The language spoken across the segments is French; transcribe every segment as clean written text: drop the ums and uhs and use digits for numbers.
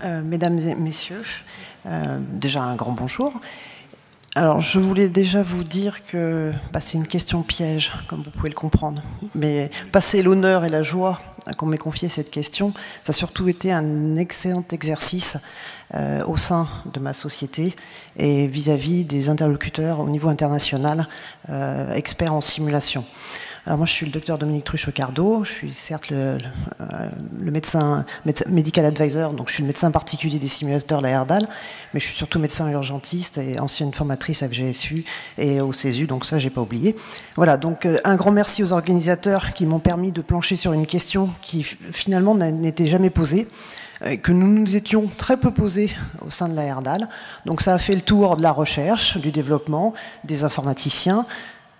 Mesdames et messieurs, déjà un grand bonjour. Alors, je voulais déjà vous dire que c'est une question piège, comme vous pouvez le comprendre. Mais passer l'honneur et la joie qu'on m'ait confié cette question, ça a surtout été un excellent exercice au sein de ma société et vis-à-vis des interlocuteurs au niveau international, experts en simulation. Alors moi, je suis le docteur Dominique Truchot-Cardo, je suis certes le médecin medical advisor, donc je suis le médecin particulier des simulateurs, la HERDAL, mais je suis surtout médecin urgentiste et ancienne formatrice FGSU et au CESU, donc ça, j'ai pas oublié. Voilà, donc un grand merci aux organisateurs qui m'ont permis de plancher sur une question qui finalement n'était jamais posée, que nous nous étions très peu posés au sein de la HERDAL. Donc ça a fait le tour de la recherche, du développement, des informaticiens,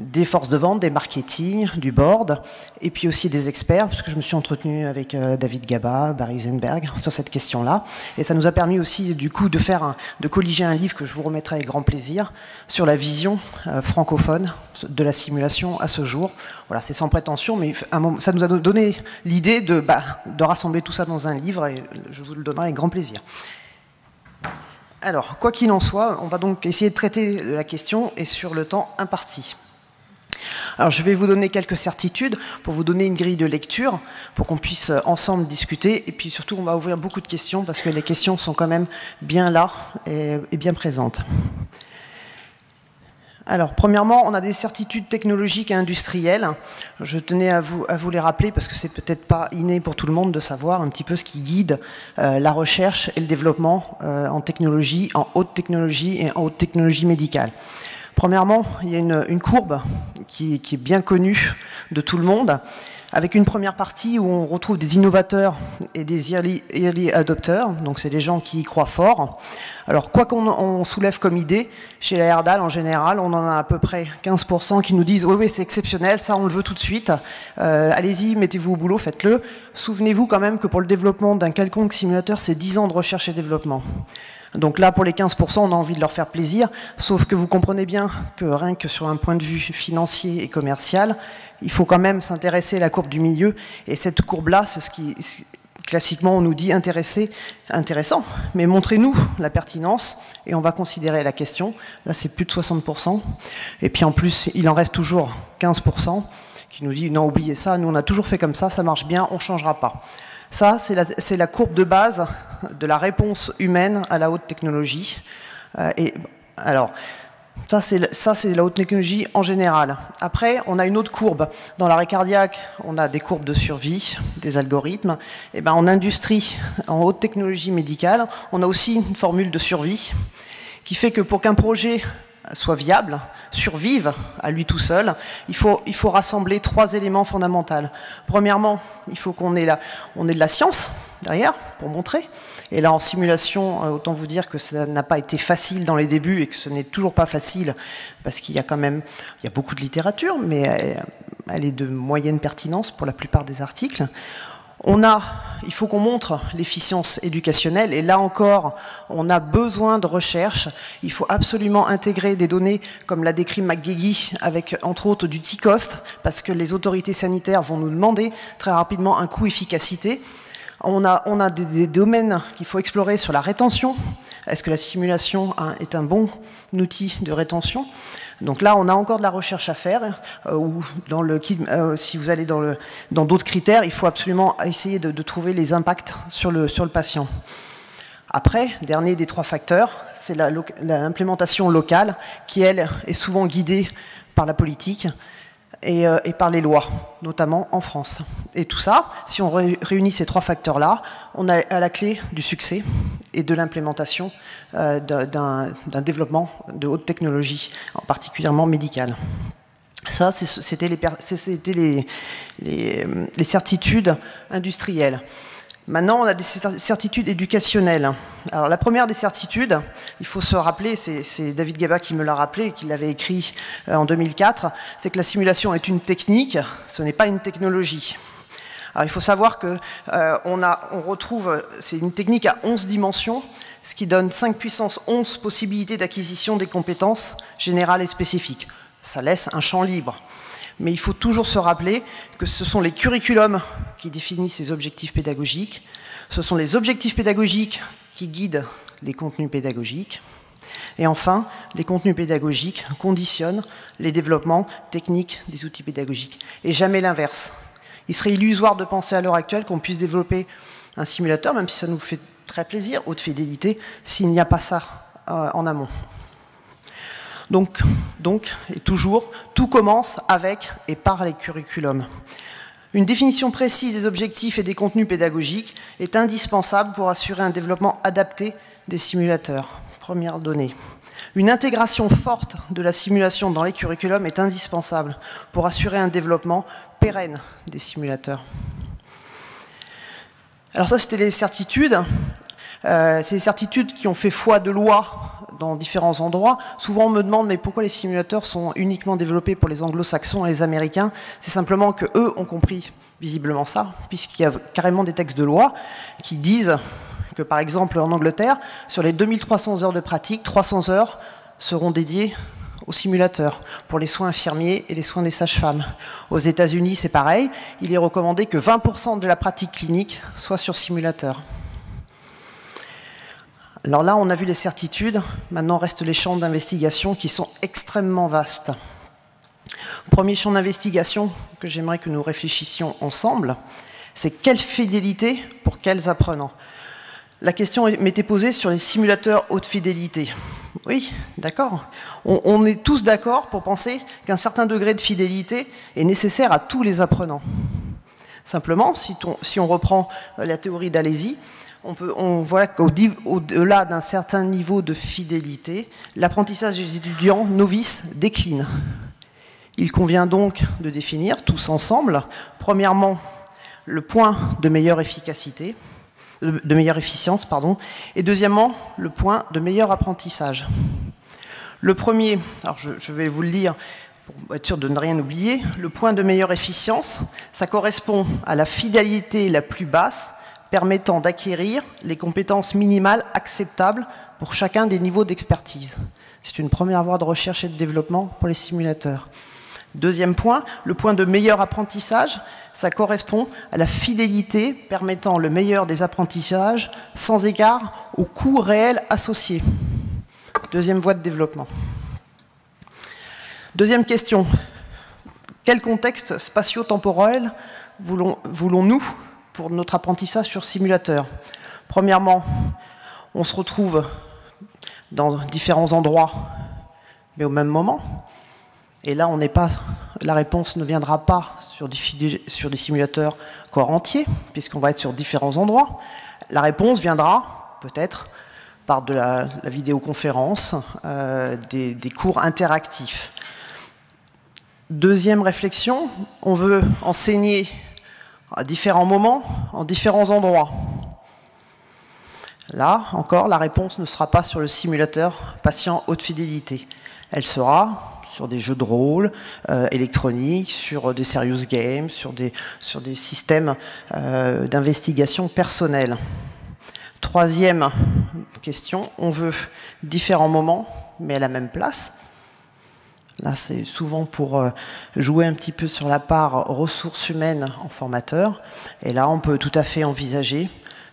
des forces de vente, des marketing, du board, et puis aussi des experts, parce que je me suis entretenu avec David Gaba, Barry Eisenberg sur cette question-là. Et ça nous a permis aussi, du coup, de colliger un livre que je vous remettrai avec grand plaisir sur la vision francophone de la simulation à ce jour. Voilà, c'est sans prétention, mais ça nous a donné l'idée de rassembler tout ça dans un livre, et je vous le donnerai avec grand plaisir. Alors, quoi qu'il en soit, on va donc essayer de traiter la question et sur le temps imparti. Alors je vais vous donner quelques certitudes pour vous donner une grille de lecture pour qu'on puisse ensemble discuter et puis surtout on va ouvrir beaucoup de questions parce que les questions sont quand même bien là et bien présentes. Alors premièrement, on a des certitudes technologiques et industrielles. Je tenais à vous les rappeler parce que c'est peut-être pas inné pour tout le monde de savoir un petit peu ce qui guide la recherche et le développement en technologie, en haute technologie et en haute technologie médicale. Premièrement, il y a une courbe qui est bien connue de tout le monde, avec une première partie où on retrouve des innovateurs et des early adopters, donc c'est des gens qui y croient fort. Alors quoi qu'on soulève comme idée, chez la HERDAL en général, on en a à peu près 15% qui nous disent « Oui, c'est exceptionnel, ça on le veut tout de suite, allez-y, mettez-vous au boulot, faites-le ». Souvenez-vous quand même que pour le développement d'un quelconque simulateur, c'est 10 ans de recherche et développement. Donc là, pour les 15%, on a envie de leur faire plaisir, sauf que vous comprenez bien que rien que sur un point de vue financier et commercial, il faut quand même s'intéresser à la courbe du milieu, et cette courbe-là, c'est ce qui, classiquement, on nous dit intéressant, mais montrez-nous la pertinence, et on va considérer la question. Là, c'est plus de 60%, et puis en plus, il en reste toujours 15% qui nous dit « Non, oubliez ça, nous on a toujours fait comme ça marche bien, on ne changera pas ». Ça, c'est la courbe de base de la réponse humaine à la haute technologie. Alors, ça, c'est la haute technologie en général. Après, on a une autre courbe. Dans l'arrêt cardiaque, on a des courbes de survie, des algorithmes. Et en industrie, en haute technologie médicale, on a aussi une formule de survie qui fait que pour qu'un projet soit viable, survive à lui tout seul, il faut rassembler 3 éléments fondamentaux. Premièrement, il faut qu'on ait de la science derrière pour montrer. Et là, en simulation, autant vous dire que ça n'a pas été facile dans les débuts et que ce n'est toujours pas facile parce qu'il y a quand même beaucoup de littérature, mais elle est de moyenne pertinence pour la plupart des articles. Il faut qu'on montre l'efficience éducationnelle, et là encore, on a besoin de recherche. Il faut absolument intégrer des données, comme l'a décrit McGeegy, avec entre autres du T-cost, parce que les autorités sanitaires vont nous demander très rapidement un coût-efficacité. On a des domaines qu'il faut explorer sur la rétention. Est-ce que la simulation est un bon outil de rétention? Donc là, on a encore de la recherche à faire. Si vous allez dans d'autres critères, il faut absolument essayer de trouver les impacts sur le patient. Après, dernier des 3 facteurs, c'est l'implémentation locale qui, elle, est souvent guidée par la politique et par les lois, notamment en France. Et tout ça, si on réunit ces 3 facteurs-là, on a à la clé du succès et de l'implémentation d'un développement de haute technologie, particulièrement médicale. Ça, c'était les certitudes industrielles. Maintenant, on a des certitudes éducationnelles. Alors, la première des certitudes, il faut se rappeler, c'est David Gaba qui me l'a rappelé, qui l'avait écrit en 2004, c'est que la simulation est une technique, ce n'est pas une technologie. Alors, il faut savoir que on retrouve, c'est une technique à 11 dimensions, ce qui donne 5 puissance 11 possibilités d'acquisition des compétences générales et spécifiques. Ça laisse un champ libre. Mais il faut toujours se rappeler que ce sont les curriculums qui définissent les objectifs pédagogiques, ce sont les objectifs pédagogiques qui guident les contenus pédagogiques, et enfin, les contenus pédagogiques conditionnent les développements techniques des outils pédagogiques, et jamais l'inverse. Il serait illusoire de penser à l'heure actuelle qu'on puisse développer un simulateur, même si ça nous fait très plaisir, haute fidélité, s'il n'y a pas ça en amont. Donc, et toujours, tout commence avec et par les curriculums. Une définition précise des objectifs et des contenus pédagogiques est indispensable pour assurer un développement adapté des simulateurs. Première donnée. Une intégration forte de la simulation dans les curriculums est indispensable pour assurer un développement pérenne des simulateurs. Alors ça, c'était les certitudes. C'est les certitudes qui ont fait foi de loi dans différents endroits. Souvent, on me demande, mais pourquoi les simulateurs sont uniquement développés pour les anglo-saxons et les américains? C'est simplement qu'eux ont compris visiblement ça, puisqu'il y a carrément des textes de loi qui disent que, par exemple, en Angleterre, sur les 2300 heures de pratique, 300 heures seront dédiées aux simulateurs pour les soins infirmiers et les soins des sages-femmes. Aux États-Unis, c'est pareil. Il est recommandé que 20% de la pratique clinique soit sur simulateur. Alors là, on a vu les certitudes. Maintenant, restent les champs d'investigation qui sont extrêmement vastes. Premier champ d'investigation que j'aimerais que nous réfléchissions ensemble, c'est quelle fidélité pour quels apprenants? La question m'était posée sur les simulateurs haute fidélité. Oui, d'accord. On est tous d'accord pour penser qu'un certain degré de fidélité est nécessaire à tous les apprenants. Simplement, si on reprend la théorie d'Alési, on voit qu'au-delà d'un certain niveau de fidélité, l'apprentissage des étudiants novices décline. Il convient donc de définir tous ensemble, premièrement, le point de meilleure efficacité, de meilleure efficience, pardon, et deuxièmement, le point de meilleur apprentissage. Le premier, alors je vais vous le lire pour être sûr de ne rien oublier, le point de meilleure efficience, ça correspond à la fidélité la plus basse, permettant d'acquérir les compétences minimales acceptables pour chacun des niveaux d'expertise. C'est une première voie de recherche et de développement pour les simulateurs. Deuxième point, le point de meilleur apprentissage, ça correspond à la fidélité permettant le meilleur des apprentissages sans égard au coût réel associé. Deuxième voie de développement. Deuxième question, quel contexte spatio-temporel voulons-nous pour notre apprentissage sur simulateur? Premièrement, on se retrouve dans différents endroits, mais au même moment. Et là, la réponse ne viendra pas sur des simulateurs corps entier, puisqu'on va être sur différents endroits. La réponse viendra peut-être par de la vidéoconférence, des cours interactifs. Deuxième réflexion, on veut enseigner à différents moments, en différents endroits. Là, encore, la réponse ne sera pas sur le simulateur patient haute fidélité. Elle sera sur des jeux de rôle électroniques, sur des serious games, sur des systèmes d'investigation personnelle. Troisième question, on veut différents moments, mais à la même place. Là, c'est souvent pour jouer un petit peu sur la part ressources humaines en formateur. Et là, on peut tout à fait envisager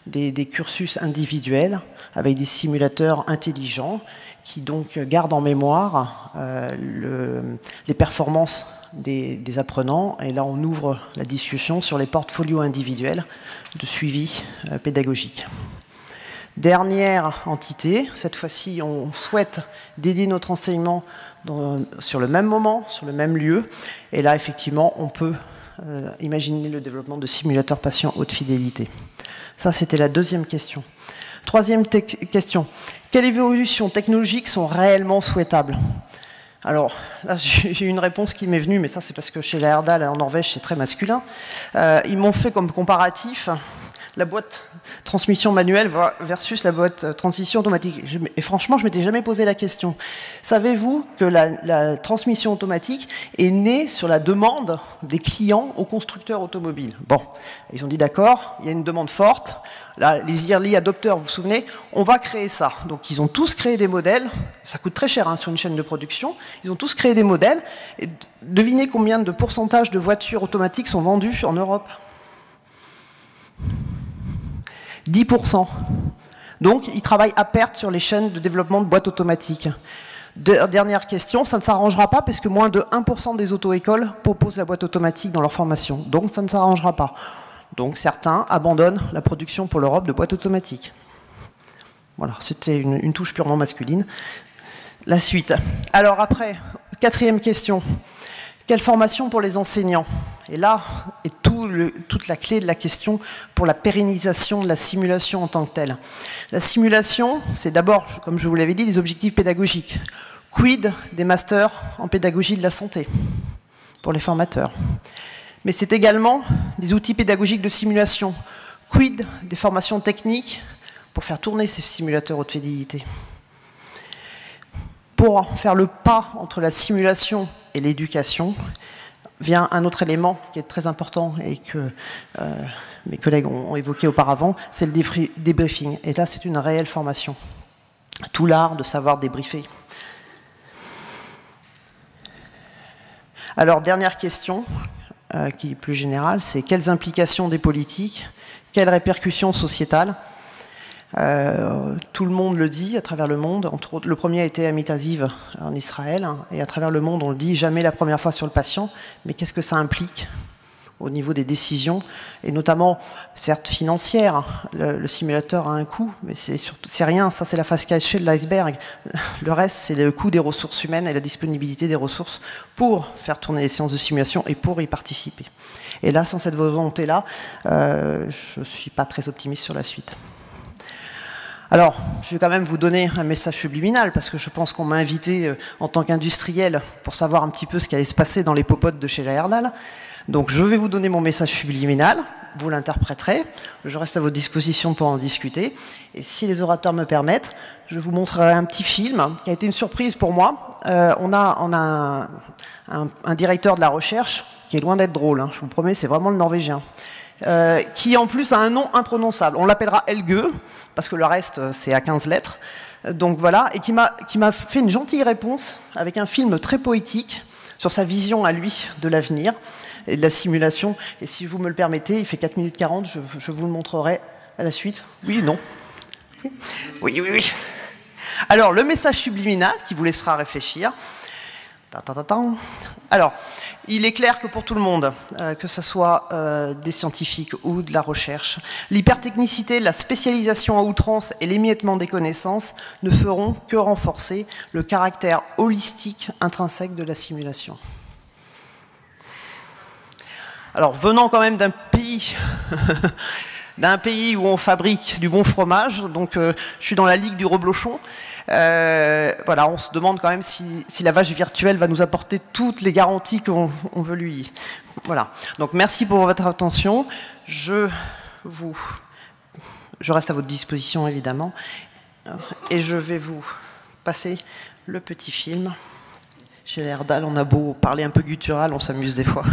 des cursus individuels avec des simulateurs intelligents qui donc gardent en mémoire les performances des apprenants. Et là, on ouvre la discussion sur les portfolios individuels de suivi pédagogique. Dernière entité, cette fois-ci, on souhaite dédier notre enseignement sur le même moment, sur le même lieu. Et là, effectivement, on peut imaginer le développement de simulateurs patients haute fidélité. Ça, c'était la deuxième question. Troisième question. Quelles évolutions technologiques sont réellement souhaitables? Alors, là, j'ai une réponse qui m'est venue, mais ça, c'est parce que chez la Herdal, en Norvège, c'est très masculin. Ils m'ont fait comme comparatif la boîte transmission manuelle versus la boîte transmission automatique. Et franchement, je ne m'étais jamais posé la question. Savez-vous que la transmission automatique est née sur la demande des clients aux constructeurs automobiles? Bon, ils ont dit d'accord, il y a une demande forte. Là, les early adopteurs, vous vous souvenez, on va créer ça. Donc ils ont tous créé des modèles, ça coûte très cher hein, sur une chaîne de production, ils ont tous créé des modèles, et devinez combien de pourcentage de voitures automatiques sont vendues en Europe? 10%. Donc ils travaillent à perte sur les chaînes de développement de boîtes automatiques. Dernière question, ça ne s'arrangera pas parce que moins de 1% des auto-écoles proposent la boîte automatique dans leur formation. Donc ça ne s'arrangera pas. Donc certains abandonnent la production pour l'Europe de boîtes automatiques. Voilà, c'était une touche purement masculine. La suite. Alors après, quatrième question. Quelle formation pour les enseignants? Et là est toute la clé de la question pour la pérennisation de la simulation en tant que telle. La simulation, c'est d'abord, comme je vous l'avais dit, des objectifs pédagogiques. Quid des masters en pédagogie de la santé pour les formateurs? Mais c'est également des outils pédagogiques de simulation. Quid des formations techniques pour faire tourner ces simulateurs haute fidélité? Pour faire le pas entre la simulation et l'éducation, vient un autre élément qui est très important et que mes collègues ont évoqué auparavant, c'est le débriefing. Et là, c'est une réelle formation. Tout l'art de savoir débriefer. Alors, dernière question, qui est plus générale, c'est quelles implications des politiques, quelles répercussions sociétales? Tout le monde le dit à travers le monde. Entre autres, le premier a été Amit Aziv en Israël, hein, et à travers le monde, on le dit jamais la première fois sur le patient. Mais qu'est-ce que ça implique au niveau des décisions, et notamment, certes financière. Le simulateur a un coût, mais c'est rien. Ça, c'est la face cachée de l'iceberg. Le reste, c'est le coût des ressources humaines et la disponibilité des ressources pour faire tourner les séances de simulation et pour y participer. Et là, sans cette volonté-là, je ne suis pas très optimiste sur la suite. Alors, je vais quand même vous donner un message subliminal, parce que je pense qu'on m'a invité en tant qu'industriel pour savoir un petit peu ce qui allait se passer dans les popotes de chez Layardal. Donc, je vais vous donner mon message subliminal, vous l'interpréterez, je reste à votre disposition pour en discuter. Et si les orateurs me permettent, je vous montrerai un petit film qui a été une surprise pour moi. On a un directeur de la recherche qui est loin d'être drôle, hein, je vous le promets, c'est vraiment le norvégien. Qui en plus a un nom imprononçable. On l'appellera Helge, parce que le reste c'est à 15 lettres. Donc voilà, et qui m'a fait une gentille réponse avec un film très poétique sur sa vision à lui de l'avenir et de la simulation. Et si vous me le permettez, il fait 4 minutes 40, je vous le montrerai à la suite. Oui, non? Oui, oui, oui. Alors, le message subliminal qui vous laissera réfléchir. Alors, il est clair que pour tout le monde, que ce soit des scientifiques ou de la recherche, l'hypertechnicité, la spécialisation à outrance et l'émiettement des connaissances ne feront que renforcer le caractère holistique intrinsèque de la simulation. Alors, venant quand même d'un pays où on fabrique du bon fromage, donc je suis dans la ligue du reblochon. Voilà, on se demande quand même si la vache virtuelle va nous apporter toutes les garanties qu'on veut lui. Voilà. Donc merci pour votre attention. Je reste à votre disposition évidemment, et je vais vous passer le petit film. Chez Layardal, on a beau parler un peu guttural, on s'amuse des fois.